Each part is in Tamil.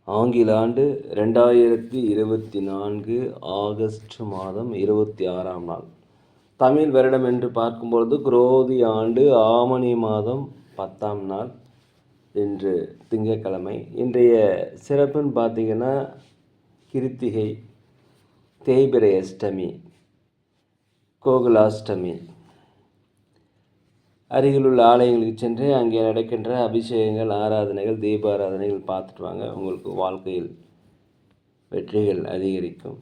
ஆங்கில ஆண்டு 2024 ஆகஸ்ட் மாதம் 26ஆம் நாள். தமிழ் வருடம் என்று பார்க்கும்பொழுது குரோதி ஆண்டு ஆவணி மாதம் 10ஆம் நாள் இன்று திங்கட்கிழமை. இன்றைய சிறப்புன்னு பார்த்தீங்கன்னா கிருத்திகை, தேய்பிறை அஷ்டமி, கோகுலாஷ்டமி. அருகிலுள்ள ஆலயங்களுக்கு சென்று அங்கே நடக்கின்ற அபிஷேகங்கள், ஆராதனைகள், தீபாராதனைகள் பார்த்துட்டு வாங்க. உங்களுக்கு வாழ்க்கையில் வெற்றிகள் அதிகரிக்கும்.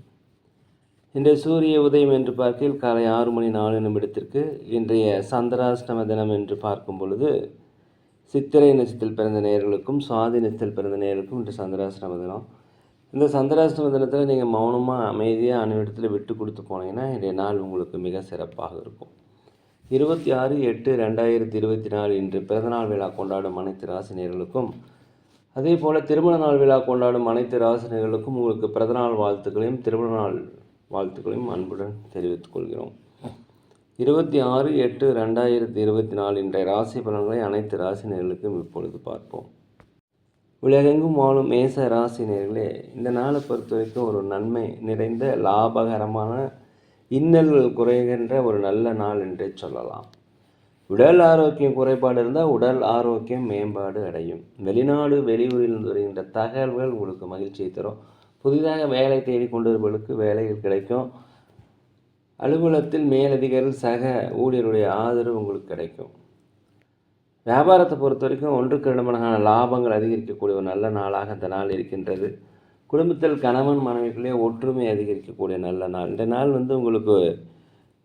இன்றைய சூரிய உதயம் என்று பார்க்கையில் காலை 6:04 இன்றைய சந்திராஷ்டம தினம் என்று பார்க்கும் பொழுது சித்திரை நட்சத்திரத்தில் பிறந்த நேயர்களுக்கும் சுவாதி நட்சத்திரத்தில் பிறந்த நேயர்களுக்கும் இன்று சந்திராஷ்டம தினம். இந்த சந்திராஷ்டம தினத்தில் நீங்கள் மௌனமாக அமைதியாக அனைவரிடத்தில் விட்டு கொடுத்து போனீங்கன்னா இன்றைய நாள் உங்களுக்கு மிக சிறப்பாக இருக்கும். 26/8/2024 இன்று பிறந்தநாள் விழா கொண்டாடும் அனைத்து ராசினியர்களுக்கும், அதே போல் திருமண நாள் விழா கொண்டாடும் அனைத்து ராசினியர்களுக்கும் உங்களுக்கு பிறந்தநாள் வாழ்த்துக்களையும் திருமண நாள் வாழ்த்துக்களையும் அன்புடன் தெரிவித்துக் கொள்கிறோம். 26/8/2024 இன்றைய ராசி பலன்களை அனைத்து ராசினியர்களுக்கும் இப்பொழுது பார்ப்போம். உலகெங்கும் வாழும் மேச ராசினியர்களே, இந்த நாளை பொறுத்த வரைக்கும் ஒரு நன்மை நிறைந்த லாபகரமான இன்னல்கள் குறைகின்ற ஒரு நல்ல நாள் என்றே சொல்லலாம். உடல் ஆரோக்கியம் குறைபாடு இருந்தால் உடல் ஆரோக்கியம் மேம்பாடு அடையும். வெளிநாடு வெளியூரில் வருகின்ற தகவல்கள் உங்களுக்கு மகிழ்ச்சியை தரும். புதிதாக வேலை தேடி கொண்டவர்களுக்கு வேலைகள் கிடைக்கும். அலுவலகத்தில் மேலதிகாரிகள் சக ஊழியருடைய ஆதரவு உங்களுக்கு கிடைக்கும். வியாபாரத்தை பொறுத்த வரைக்கும் 1க்கு 2 மடங்கான லாபங்கள் அதிகரிக்கக்கூடிய ஒரு நல்ல நாளாக இந்த நாள் இருக்கின்றது. குடும்பத்தில் கணவன் மனைவிகளே ஒற்றுமை அதிகரிக்கக்கூடிய நல்ல நாள். இந்த நாள் உங்களுக்கு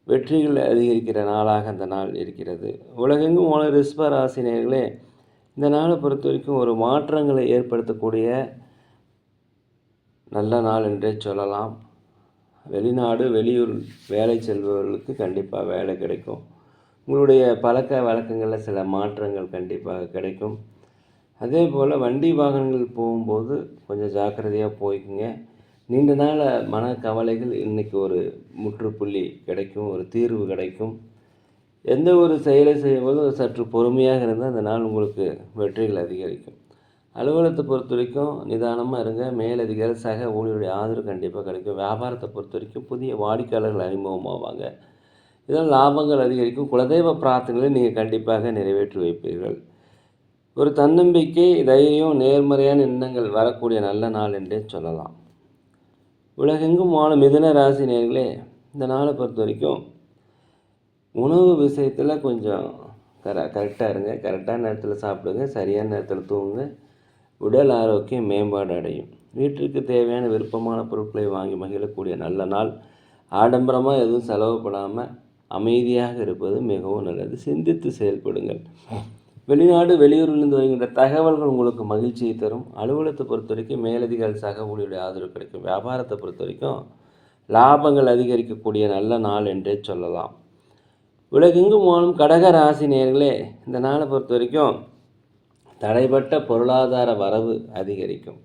வெற்றிகள் அதிகரிக்கிற நாளாக இந்த நாள் இருக்கிறது. உலகெங்கும் ரிஷப ராசினியர்களே, இந்த நாளை பொறுத்த வரைக்கும் ஒரு மாற்றங்களை ஏற்படுத்தக்கூடிய நல்ல நாள் என்றே சொல்லலாம். வெளிநாடு வெளியூர் வேலை செல்பவர்களுக்கு கண்டிப்பாக வேலை கிடைக்கும். உங்களுடைய பழக்க வழக்கங்களில் சில மாற்றங்கள் கண்டிப்பாக கிடைக்கும். அதே போல் வண்டி வாகனங்கள் போகும்போது கொஞ்சம் ஜாக்கிரதையாக போய்க்குங்க. நீண்ட நாள் மனக்கவலைகள் இன்றைக்கி ஒரு முற்றுப்புள்ளி கிடைக்கும், ஒரு தீர்வு கிடைக்கும். எந்த ஒரு செயலை செய்யும்போதும் சற்று பொறுமையாக இருந்தால் அந்த நாள் உங்களுக்கு வெற்றிகள் அதிகரிக்கும். அலுவலகத்தை பொறுத்த வரைக்கும் நிதானமாக இருங்க. மேலதிகாரி சக ஊழியருடைய ஆதரவு கண்டிப்பாக கிடைக்கும். வியாபாரத்தை பொறுத்த வரைக்கும் புதிய வாடிக்கையாளர்கள் அறிமுகமாவாங்க. இதனால் லாபங்கள் அதிகரிக்கும். குலதெய்வ பிரார்த்தனைகளை நீங்கள் கண்டிப்பாக நிறைவேற்றி வைப்பீர்கள். ஒரு தன்னம்பிக்கை, தைரியம், நேர்மறையான எண்ணங்கள் வரக்கூடிய நல்ல நாள் என்றே சொல்லலாம். உலகெங்கும் வாழும் மிதுன ராசி நேயர்களே, இந்த நாளை பொறுத்த வரைக்கும் உணவு விஷயத்தில் கொஞ்சம் கரெக்டாக இருங்க. கரெக்டான நேரத்தில் சாப்பிடுங்க, சரியான நேரத்தில் தூங்குங்க. உடல் ஆரோக்கியம் மேம்பாடு அடையும். வீட்டிற்கு தேவையான விருப்பமான பொருட்களை வாங்கி மகிழக்கூடிய நல்ல நாள். ஆடம்பரமாக எதுவும் செலவுப்படாமல் அமைதியாக இருப்பது மிகவும் நல்லது. சிந்தித்து செயல்படுங்கள். வெளிநாடு வெளியூரிலிருந்து வருகின்ற தகவல்கள் உங்களுக்கு மகிழ்ச்சியை தரும். அலுவலகத்தை பொறுத்த வரைக்கும் மேலதிகாரி சக ஊழியருடைய ஆதரவு கிடைக்கும். வியாபாரத்தை பொறுத்த வரைக்கும் லாபங்கள் அதிகரிக்கக்கூடிய நல்ல நாள் என்றே சொல்லலாம். உலகெங்கும் வாழும் கடக ராசி நேயர்களே, இந்த நாளை பொறுத்த வரைக்கும் தடைப்பட்ட பொருளாதார வரவு அதிகரிக்கும்.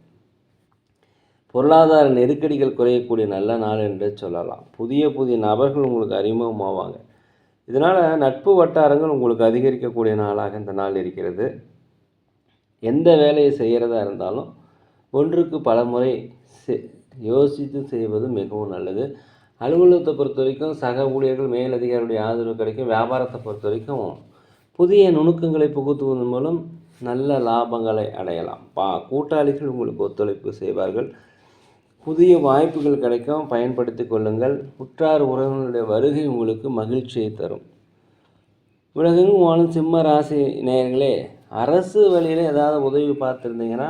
பொருளாதார நெருக்கடிகள் குறையக்கூடிய நல்ல நாள் என்றே சொல்லலாம். புதிய புதிய நபர்கள் உங்களுக்கு அறிமுகமாவாங்க. இதனால் நட்பு வட்டாரங்கள் உங்களுக்கு அதிகரிக்கக்கூடிய நாளாக இந்த நாள் இருக்கிறது. எந்த வேலையை செய்கிறதா இருந்தாலும் ஒன்றுக்கு பல முறை யோசித்து செய்வது மிகவும் நல்லது. அலுவலகத்தை பொறுத்த வரைக்கும் சக ஊழியர்கள் மேலதிகாரியுடைய ஆதரவு கிடைக்கும். வியாபாரத்தை பொறுத்த வரைக்கும் புதிய நுணுக்கங்களை புகுத்துவதன் மூலம் நல்ல லாபங்களை அடையலாம். கூட்டாளிகள் உங்களுக்கு ஒத்துழைப்பு செய்வார்கள். புதிய வாய்ப்புகள் கிடைக்கும், பயன்படுத்தி கொள்ளுங்கள். உற்றார் உறவினருடைய வருகை உங்களுக்கு மகிழ்ச்சியை தரும். உலகெங்கும் வாழும் சிம்ம ராசி நேயர்களே, அரசு வழியில் ஏதாவது உதவி பார்த்துருந்தீங்கன்னா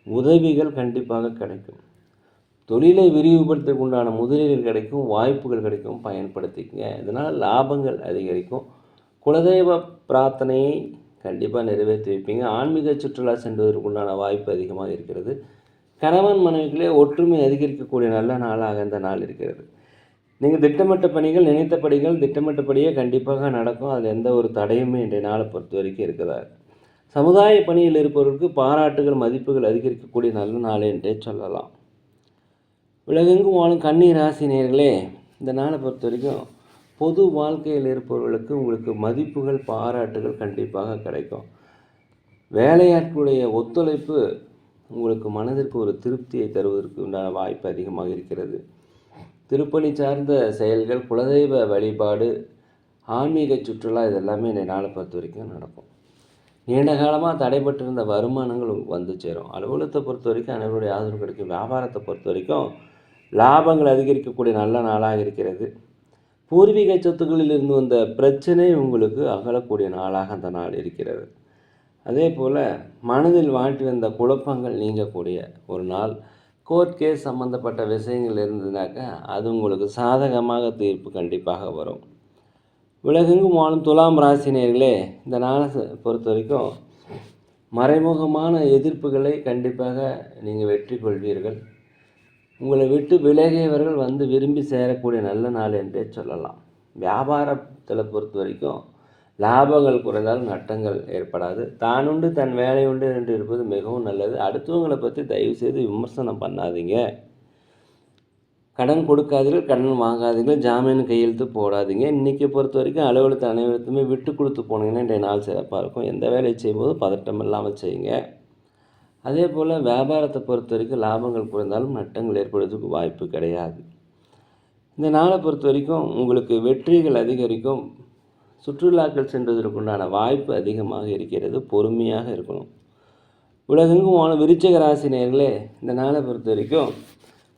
உதவிகள் கண்டிப்பாக கிடைக்கும். தொழிலை விரிவுபடுத்துவதற்கு உண்டான முதலீடுகள் கிடைக்கும், வாய்ப்புகள் கிடைக்கும், பயன்படுத்திக்கங்க. இதனால் லாபங்கள் அதிகரிக்கும். குலதெய்வ பிரார்த்தனையை கண்டிப்பாக நிறைவேற்றி வைப்பீங்க. ஆன்மீக சுற்றுலா சென்றுவதற்கு உண்டான வாய்ப்பு அதிகமாக இருக்கிறது. கணவன் மனைவிகளே ஒற்றுமை அதிகரிக்கக்கூடிய நல்ல நாளாக இந்த நாள் இருக்கிறது. நீங்கள் திட்டமிட்ட பணிகள், நினைத்த பணிகள் திட்டமிட்டபடியே கண்டிப்பாக நடக்கும். அதில் எந்த ஒரு தடையுமே இன்றைய நாளை பொறுத்த வரைக்கும் இருக்கிறார். சமுதாய பணியில் இருப்பவர்களுக்கு பாராட்டுகள், மதிப்புகள் அதிகரிக்கக்கூடிய நல்ல நாள் என்றே சொல்லலாம். உலகெங்கும் வாழும் கன்னி ராசி நேயர்களே, இந்த நாளை பொறுத்த வரைக்கும் பொது வாழ்க்கையில் இருப்பவர்களுக்கு உங்களுக்கு மதிப்புகள், பாராட்டுகள் கண்டிப்பாக கிடைக்கும். வேலையாட்களுடைய ஒத்துழைப்பு உங்களுக்கு மனதிற்கு ஒரு திருப்தியை தருவதற்கு உண்டான வாய்ப்பு அதிகமாக இருக்கிறது. திருப்பணி சார்ந்த செயல்கள், குலதெய்வ வழிபாடு, ஆன்மீக சுற்றுலா இதெல்லாமே இந்த நாளை பொறுத்த வரைக்கும் நடக்கும். நீண்ட காலமாக தடைபட்டிருந்த வருமானங்கள் வந்து சேரும். அலுவலகத்தை பொறுத்த வரைக்கும் அனைவருடைய ஆதரவு கிடைக்கும். வியாபாரத்தை பொறுத்த வரைக்கும் லாபங்கள் அதிகரிக்கக்கூடிய நல்ல நாளாக இருக்கிறது. பூர்வீக சொத்துக்களில் இருந்து வந்த பிரச்சனை உங்களுக்கு அகலக்கூடிய நாளாக அந்த நாள் இருக்கிறது. அதே போல் மனதில் வாட்டி வந்த குழப்பங்கள் நீங்கக்கூடிய ஒரு நாள். கோர்ட் கேஸ் சம்மந்தப்பட்ட விஷயங்கள் இருந்ததுனாக்கா அது உங்களுக்கு சாதகமாக தீர்ப்பு கண்டிப்பாக வரும். உலகெங்கும் வாழும் துலாம் ராசினியர்களே, இந்த நாளை பொறுத்த வரைக்கும் மறைமுகமான எதிர்ப்புகளை கண்டிப்பாக நீங்கள் வெற்றி கொள்வீர்கள். உங்களை விட்டு விலகியவர்கள் வந்து விரும்பி சேரக்கூடிய நல்ல நாள் என்றே சொல்லலாம். வியாபாரத்தில் பொறுத்த வரைக்கும் லாபங்கள் குறைந்தாலும் நட்டங்கள் ஏற்படாது. தான் உண்டு தன் வேலை உண்டு என்று இருப்பது மிகவும் நல்லது. அடுத்தவங்களை பற்றி தயவுசெய்து விமர்சனம் பண்ணாதீங்க. கடன் கொடுக்காதீர்கள், கடன் வாங்காதீர்கள், ஜாமீன் கையெழுத்து போடாதீங்க. இன்றைக்கி பொறுத்த வரைக்கும் அலுவலகத்தை அனைவருக்குமே விட்டு கொடுத்து போனீங்கன்னா இன்றைய நாள் சிறப்பாக இருக்கும். எந்த வேலையை செய்யும்போது பதட்டம் இல்லாமல் செய்யுங்க. அதே போல் வியாபாரத்தை பொறுத்த வரைக்கும் லாபங்கள் குறைந்தாலும் நட்டங்கள் ஏற்படுவதற்கு வாய்ப்பு கிடையாது. இந்த நாளை பொறுத்த வரைக்கும் உங்களுக்கு வெற்றிகள் அதிகரிக்கும். சுற்றுலாக்கள் சென்றதற்குண்டான வாய்ப்பு அதிகமாக இருக்கிறது. பொறுமையாக இருக்கணும். உலகெங்கும் வாழும் விருச்சிக ராசி நேயர்களே, இந்த நாளை பொறுத்த வரைக்கும்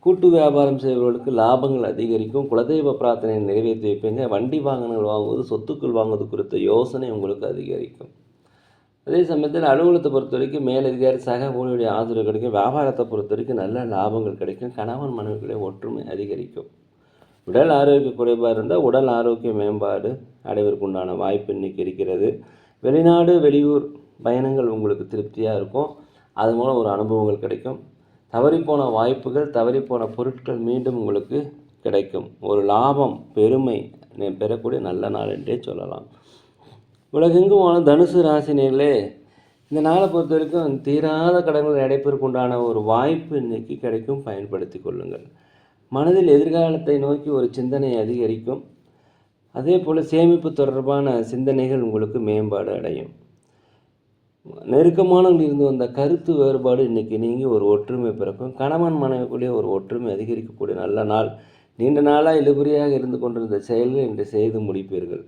கூட்டு வியாபாரம் செய்பவர்களுக்கு லாபங்கள் அதிகரிக்கும். குலதெய்வ பிரார்த்தனையை நிறைவேற்றி வைப்பீங்க. வண்டி வாகனங்கள் வாங்குவது, சொத்துக்கள் வாங்குவது குறித்த யோசனை உங்களுக்கு அதிகரிக்கும். அதே சமயத்தில் அலுவலகத்தை பொறுத்த வரைக்கும் மேலதிகாரி சக ஊழியருடைய ஆதரவு கிடைக்கும். வியாபாரத்தை பொறுத்த வரைக்கும் நல்ல லாபங்கள் கிடைக்கும். கணவன் மனைவிகளை ஒற்றுமை அதிகரிக்கும். உடல் ஆரோக்கிய குறைபாடு இருந்தால் உடல் ஆரோக்கிய மேம்பாடு அடைவதற்கு உண்டான வாய்ப்பு இன்றைக்கி இருக்கிறது. வெளிநாடு வெளியூர் பயணங்கள் உங்களுக்கு திருப்தியாக இருக்கும். அது மூலம் ஒரு அனுபவங்கள் கிடைக்கும். தவறிப்போன வாய்ப்புகள், தவறிப்போன பொருட்கள் மீண்டும் உங்களுக்கு கிடைக்கும். ஒரு லாபம், பெருமை பெறக்கூடிய நல்ல நாள் என்றே சொல்லலாம். உலகெங்கும் வாழும் தனுசு ராசினியர்களே, இந்த நாளை பொறுத்த வரைக்கும் தீராத கடன்கள் அடைப்பதற்கு உண்டான ஒரு வாய்ப்பு இன்றைக்கி கிடைக்கும். பயன்படுத்தி கொள்ளுங்கள். மனதில் எதிர்காலத்தை நோக்கி ஒரு சிந்தனை அதிகரிக்கும். அதே போல் சேமிப்பு தொடர்பான சிந்தனைகள் உங்களுக்கு மேம்பாடு அடையும். நெருக்கமானவர்கள் இருந்து வந்த கருத்து வேறுபாடு இன்றைக்கி நீங்கி ஒரு ஒற்றுமை பிறக்கும். கணவன் மனைவிக்குள்ளே ஒரு ஒற்றுமை அதிகரிக்கக்கூடிய நல்ல நாள். நீண்ட நாளாக இழுபறியாக இருந்து கொண்டிருந்த செயல்கள் இன்று செய்து முடிப்பீர்கள்.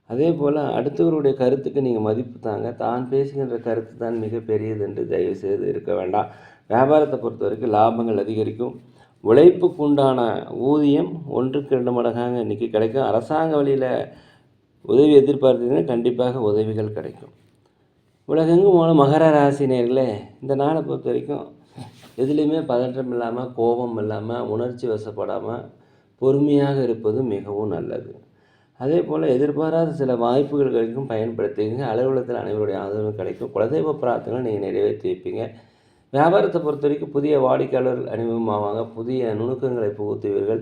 அதே போல் அடுத்தவருடைய கருத்துக்கு நீங்கள் மதிப்பு தாங்க. தான் பேசுகின்ற கருத்து தான் மிக பெரியது என்று தயவு செய்து இருக்க வேண்டாம். வியாபாரத்தை பொறுத்த வரைக்கும் லாபங்கள் அதிகரிக்கும். உழைப்புக்கு உண்டான ஊதியம் 1-2 மடங்காக இன்றைக்கி கிடைக்கும். அரசாங்க வழியில் உதவி எதிர்பார்த்தீங்கன்னா கண்டிப்பாக உதவிகள் கிடைக்கும். உலகெங்கும் போன மகர ராசினியர்களே, இந்த நாளை பொறுத்த வரைக்கும் எதுலேயுமே பதற்றம் இல்லாமல், கோபம் இல்லாமல், உணர்ச்சி வசப்படாமல் பொறுமையாக இருப்பது மிகவும் நல்லது. அதே போல் எதிர்பாராத சில வாய்ப்புகள் கிடைக்கும். பயன்படுத்திங்க. அலுவலகத்தில் அனைவருடைய ஆதரவு கிடைக்கும். குலதெய்வ பிரார்த்தனை நீங்கள் நிறைவேற்றி வைப்பீங்க. வியாபாரத்தை பொறுத்த வரைக்கும் புதிய வாடிக்கையாளர்கள் அறிமுகமாவாங்க. புதிய நுணுக்கங்களை புகுத்துவீர்கள்.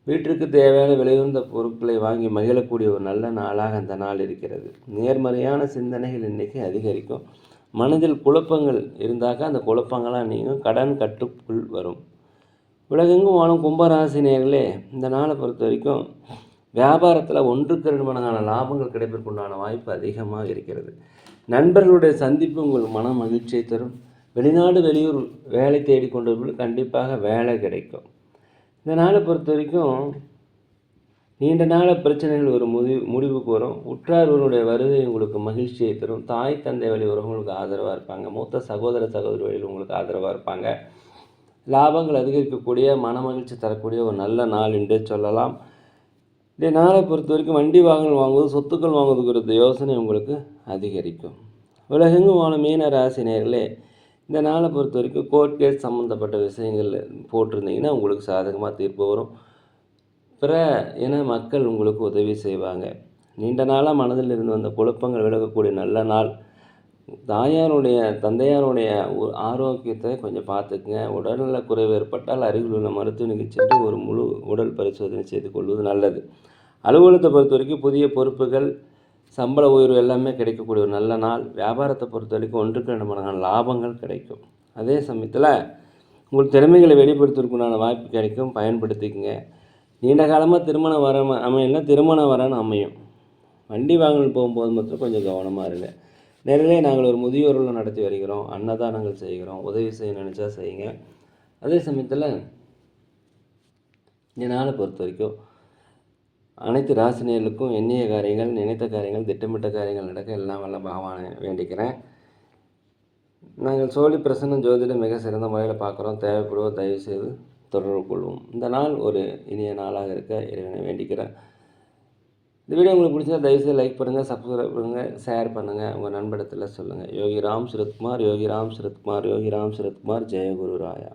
வீட்டிற்கு தேவையான விலையுந்த பொருட்களை வாங்கி மகிழக்கூடிய ஒரு நல்ல நாளாக அந்த நாள் இருக்கிறது. நேர்மறையான சிந்தனைகள் இன்றைக்கி அதிகரிக்கும். மனதில் குழப்பங்கள் இருந்தாக்கா அந்த குழப்பங்களாக நீங்கும். கடன் கட்டுக்குள் வரும். உலகெங்கும் வாழும் கும்பராசினியர்களே, இந்த நாளை பொறுத்த வரைக்கும் வியாபாரத்தில் 1-2 மடங்கான லாபங்கள் கிடைப்பதற்குண்டான வாய்ப்பு அதிகமாக இருக்கிறது. நண்பர்களுடைய சந்திப்பு உங்கள் மன மகிழ்ச்சியை தரும். வெளிநாடு வெளியூர் வேலை தேடிக்கொண்டவர்கள் கண்டிப்பாக வேலை கிடைக்கும். இந்த நாளை பொறுத்த வரைக்கும் நீண்ட நாள பிரச்சனைகள் ஒரு முடிவுக்கு வரும். உற்றார்களுடைய வருகை உங்களுக்கு மகிழ்ச்சியை தரும். தாய் தந்தை வழி உறவுகளுக்கு ஆதரவாக இருப்பாங்க. மூத்த சகோதர சகோதரி வழியில் உங்களுக்கு ஆதரவாக இருப்பாங்க. லாபங்கள் அதிகரிக்கக்கூடிய, மன மகிழ்ச்சி தரக்கூடிய ஒரு நல்ல நாள் என்றே சொல்லலாம். இந்த நாளை பொறுத்த வரைக்கும் வண்டி வாகனம் வாங்குவது, சொத்துக்கள் வாங்குவது குறித்த யோசனை உங்களுக்கு அதிகரிக்கும். உலகெங்கும் வாழும் மீன ராசி நேயர்களே, இந்த நாளை பொறுத்த வரைக்கும் கோர்ட் கேஸ் சம்மந்தப்பட்ட விஷயங்கள் போட்டிருந்தீங்கன்னா உங்களுக்கு சாதகமாக தீர்ப்பு வரும். பிற இன மக்கள் உங்களுக்கு உதவி செய்வாங்க. நீண்ட நாளாக மனதில் இருந்து வந்த குழப்பங்கள் விலகக்கூடிய நல்ல நாள். தந்தையாருடைய ஆரோக்கியத்தை கொஞ்சம் பார்த்துக்குங்க. உடல்நல குறைவு ஏற்பட்டால் அருகில் உள்ள மருத்துவமனைக்கு சென்று ஒரு முழு உடல் பரிசோதனை செய்து கொள்வது நல்லது. அலுவலகத்தை பொறுத்த வரைக்கும் புதிய பொறுப்புகள், சம்பள உயர்வு எல்லாமே கிடைக்கக்கூடிய ஒரு நல்ல நாள். வியாபாரத்தை பொறுத்த வரைக்கும் 1-2 மடங்கான லாபங்கள் கிடைக்கும். அதே சமயத்தில் உங்கள் திறமைகளை வெளிப்படுத்துவதற்குண்டான வாய்ப்பு கிடைக்கும். பயன்படுத்திக்கங்க. நீண்ட காலமாக திருமணம் அமையலாம், திருமணம் வரன்னு அமையும். வண்டி வாங்கல் போகும்போது மட்டும் கொஞ்சம் கவனமாக இருங்க. நேரிலே நாங்கள் ஒரு முதியோர் இல்லம் நடத்தி வருகிறோம். அன்னதானங்கள் செய்கிறோம். உதவி செய்ய நினச்சா செய்யுங்க. அதே சமயத்தில் இந்த நாளை பொறுத்த வரைக்கும் அனைத்து ராசினியர்களுக்கும் எண்ணிய காரியங்கள், நினைத்த காரியங்கள், திட்டமிட்ட காரியங்கள் நடக்க எல்லாம் வல்ல பகவானை வேண்டிக்கிறேன். நாங்கள் சோழி பிரசன்னம் ஜோதிடம் மிக சிறந்த முறையில் பார்க்குறோம். தேவைப்படுவோம் தயவுசெய்து தொடர்பு கொள்வோம். இந்த நாள் ஒரு இனிய நாளாக இருக்க இறைவனை வேண்டிக்கிறேன். இந்த வீடியோ உங்களுக்கு பிடிச்சா தயவுசெய்து லைக் பண்ணுங்கள், சப்ஸ்கிரைப் பண்ணுங்கள், ஷேர் பண்ணுங்கள், உங்கள் நண்பரிடத்தில் சொல்லுங்கள். யோகிராம் சுரத்குமார், யோகிராம் சுரத்குமார், யோகிராம் சுரத்குமார், ஜெயகுரு ராயா.